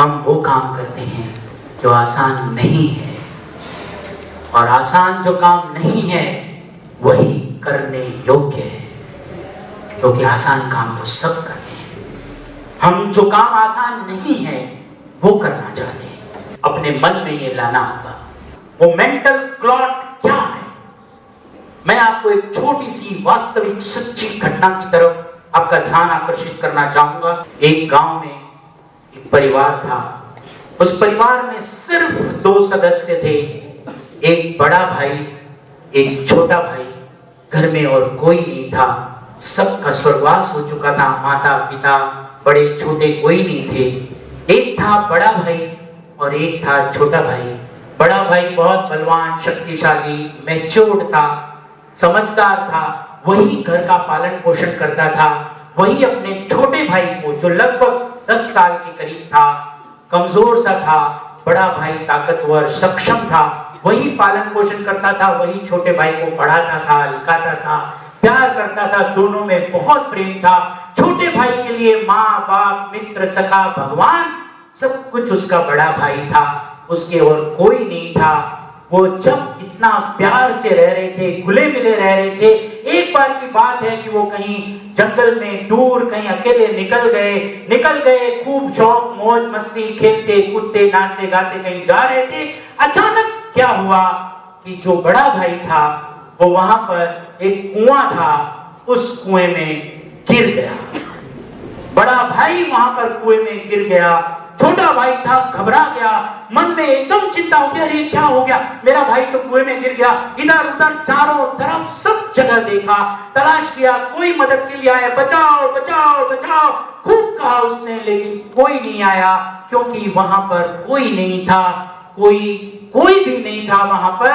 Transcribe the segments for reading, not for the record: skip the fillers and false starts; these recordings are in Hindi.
हम वो काम करते हैं जो आसान नहीं है, और आसान जो काम नहीं है वही करने योग्य है, क्योंकि आसान काम तो सब करते हैं। हम जो काम आसान नहीं है वो करना चाहते हैं। अपने मन में ये लाना होगा। वो मेंटल क्लॉट क्या है? मैं आपको एक छोटी सी वास्तविक सच्ची घटना की तरफ आपका ध्यान आकर्षित करना चाहूंगा। एक गांव में एक परिवार था। उस परिवार में सिर्फ 2 सदस्य थे, एक बड़ा भाई, एक छोटा भाई। घर में और कोई नहीं था, सबका स्वर्गवास हो चुका था। माता पिता बड़े छोटे कोई नहीं थे। एक था बड़ा भाई और एक था छोटा भाई। बड़ा भाई बहुत बलवान, शक्तिशाली, मैच्योर्ड था, समझदार था। वही घर का पालन पोषण करता था। वही अपने छोटे भाई को, जो लगभग 10 साल के करीब था, कमजोर सा था, बड़ा भाई ताकतवर सक्षम था, वही पालन पोषण करता था। वही छोटे भाई को पढ़ाता था, लिखाता था, प्यार करता था। दोनों में बहुत प्रेम था। छोटे भाई के लिए माँ बाप, मित्र, सखा, भगवान सब कुछ उसका बड़ा भाई था। उसके और कोई नहीं था। वो जब इतना प्यार से रह रहे थे, घुले मिले रह रहे थे, एक बार की बात है कि वो कहीं जंगल में दूर कहीं अकेले निकल गए। खूब शौक मौज मस्ती, खेलते कूदते नाचते गाते कहीं जा रहे थे। अचानक क्या हुआ कि जो बड़ा भाई था वो वहां पर एक कुआं था, उस कुएं में गिर गया। बड़ा भाई वहां पर कुएं में गिर गया। छोटा भाई था, घबरा गया, मन में एकदम चिंता हो गया, अरे क्या हो गया, मेरा भाई तो कुएं में गिर गया। इधर उधर चारों तरफ सब जगह देखा, तलाश किया, कोई मदद के लिए आया, बचाओ बचाओ बचाओ खूब कहा उसने, लेकिन कोई नहीं आया, क्योंकि वहां पर कोई नहीं था, कोई भी नहीं था वहां पर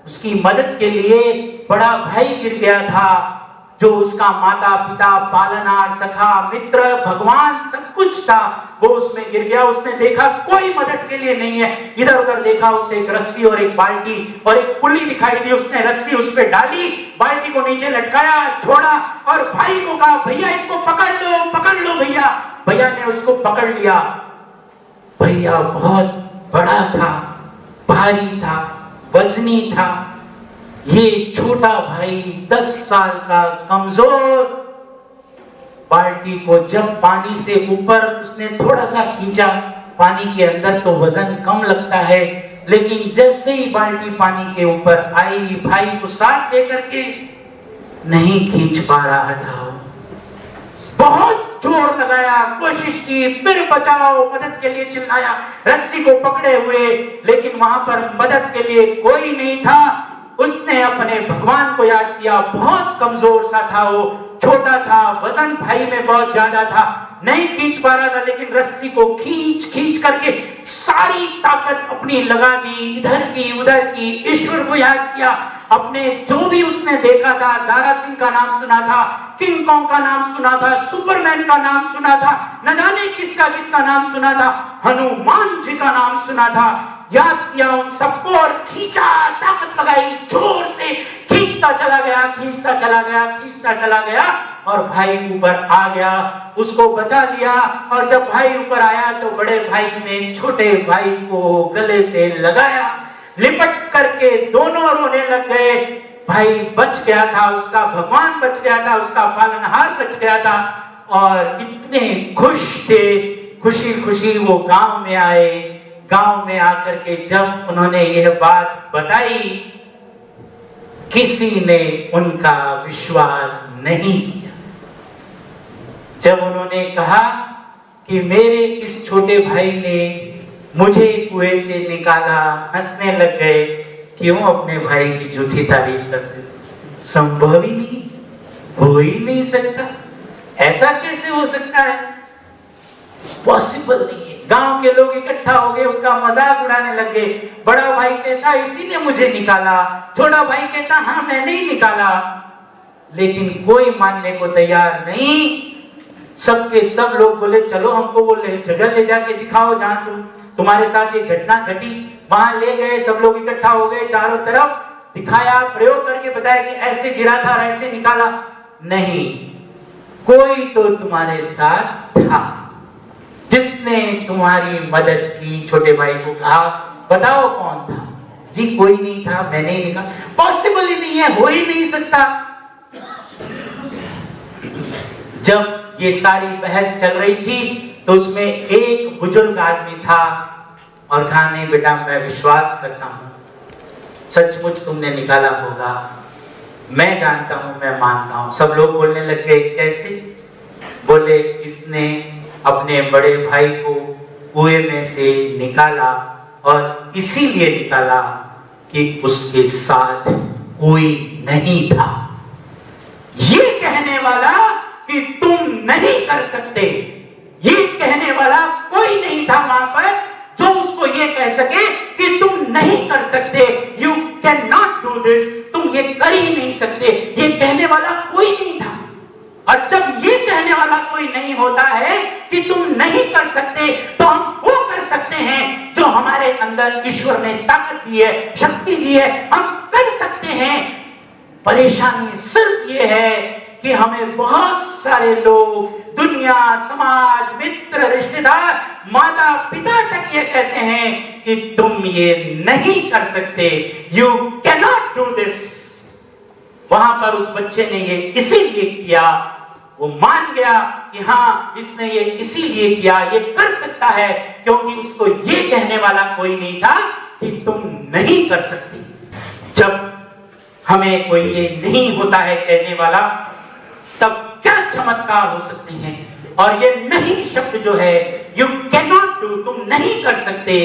उसकी मदद के लिए। बड़ा भाई गिर गया था, जो उसका माता पिता, पालनहार, सखा, मित्र, भगवान सब कुछ था, वो उसमें गिर गया। उसने देखा कोई मदद के लिए नहीं है। इधर उधर देखा, उसे एक रस्सी और एक बाल्टी और एक पुल्ली दिखाई दी। उसने रस्सी उस पे डाली, बाल्टी को नीचे लटकाया, छोड़ा और भाई को कहा, भैया इसको पकड़ लो भैया। भैया ने उसको पकड़ लिया। भैया बहुत बड़ा था, भारी था, वजनी था। ये छोटा भाई 10 साल का कमजोर, बाल्टी को जब पानी से ऊपर उसने थोड़ा सा खींचा, पानी के अंदर तो वजन कम लगता है, लेकिन जैसे ही बाल्टी पानी के ऊपर आई, भाई को साथ लेकर के नहीं खींच पा रहा था। बहुत जोर लगाया, कोशिश की, फिर बचाओ मदद के लिए चिल्लाया, रस्सी को पकड़े हुए, लेकिन वहां पर मदद के लिए कोई नहीं था। उसने अपने भगवान को याद किया। बहुत कमजोर सा था वो, छोटा था, वजन भाई में बहुत ज्यादा था, नहीं खींच पा रहा था, लेकिन रस्सी को खींच करके सारी ताकत अपनी लगा दी, इधर की उधर की, ईश्वर को याद किया। अपने जो भी उसने देखा था, दारा सिंह का नाम सुना था, किंग कॉन्ग का नाम सुना था, सुपरमैन का नाम सुना था, न जाने किसका नाम सुना था, हनुमान जी का नाम सुना था, याद किया उन सबको और खींचा, ताकत लगाई, जोर से खींचता चला गया और भाई ऊपर आ गया, उसको बचा लिया। और जब भाई ऊपर आया तो बड़े भाई ने छोटे भाई को गले से लगाया, लिपट करके दोनों रोने लग गए। भाई बच गया था, उसका भगवान बच गया था, उसका पालनहार बच गया था, और इतने खुश थे। खुशी खुशी वो गांव में आए। गांव में आकर के जब उन्होंने यह बात बताई, किसी ने उनका विश्वास नहीं किया। जब उन्होंने कहा कि मेरे इस छोटे भाई ने मुझे कुएं से निकाला, हंसने लग गए। क्यों अपने भाई की झूठी तारीफ करते? संभव ही नहीं, हो ही नहीं सकता, ऐसा कैसे हो सकता है? पॉसिबल नहीं है। गांव के लोग इकट्ठा हो गए, उनका मजाक उड़ाने लग गए। बड़ा भाई कहता इसी ने मुझे निकाला, छोटा भाई कहता हाँ मैंने ही निकाला, लेकिन कोई मानने को तैयार नहीं। सबके सब लोग बोले चलो हमको वो जगह ले जाके दिखाओ जहां तुम्हारे साथ ये घटना घटी। वहां ले गए, सब लोग इकट्ठा हो गए, चारों तरफ दिखाया, प्रयोग करके बताया कि ऐसे गिरा था, ऐसे निकाला। नहीं, कोई तो तुम्हारे साथ था जिसने किसने तुम्हारी मदद की? छोटे भाई को कहा, बताओ कौन था? जी कोई नहीं था, मैंने ही निकाला। पॉसिबल ही नहीं है, हो ही नहीं सकता। जब ये सारी बहस चल रही थी तो उसमें एक बुजुर्ग आदमी था और कहा, नहीं बेटा मैं विश्वास करता हूं, सचमुच तुमने निकाला होगा, मैं जानता हूं, मैं मानता हूं। सब लोग बोलने लग गए, कैसे? बोले, इसने अपने बड़े भाई को कुएं में से निकाला और इसीलिए निकाला कि उसके साथ कोई नहीं था। ये कहने वाला कि तुम नहीं कर सकते, ये कहने वाला कोई नहीं था वहां पर जो उसको ये कह सके कि तुम नहीं कर सकते, you can not do this, तुम ये कर ही नहीं सकते। ये कहने वाला कोई नहीं था। और जब ये कहने वाला कोई नहीं होता है कि तुम नहीं कर सकते, तो हम वो कर सकते हैं जो हमारे अंदर ईश्वर ने ताकत दी है, शक्ति दी है, हम कर सकते हैं। परेशानी सिर्फ ये है कि हमें बहुत सारे लोग, दुनिया, समाज, मित्र, रिश्तेदार, माता पिता तक ये कहते हैं कि तुम ये नहीं कर सकते, you can not do this. वहां पर उस बच्चे ने ये इसीलिए किया, वो मान गया कि हाँ इसने ये इसीलिए किया, ये कर सकता है, क्योंकि उसको ये कहने वाला कोई नहीं था कि तुम नहीं कर सकती। जब हमें कोई ये नहीं होता है कहने वाला, तब क्या चमत्कार हो सकते हैं। और ये नहीं शब्द जो है, यू कैन नॉट डू, तुम नहीं कर सकते,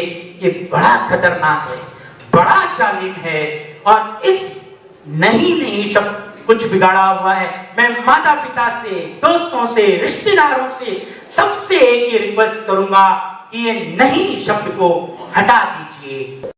ये बड़ा खतरनाक है, बड़ा जालिम है। और इस नहीं शब्द कुछ बिगाड़ा हुआ है। मैं माता पिता से, दोस्तों से, रिश्तेदारों से, सबसे एक ही रिक्वेस्ट करूंगा कि ये नहीं शब्द को हटा दीजिए।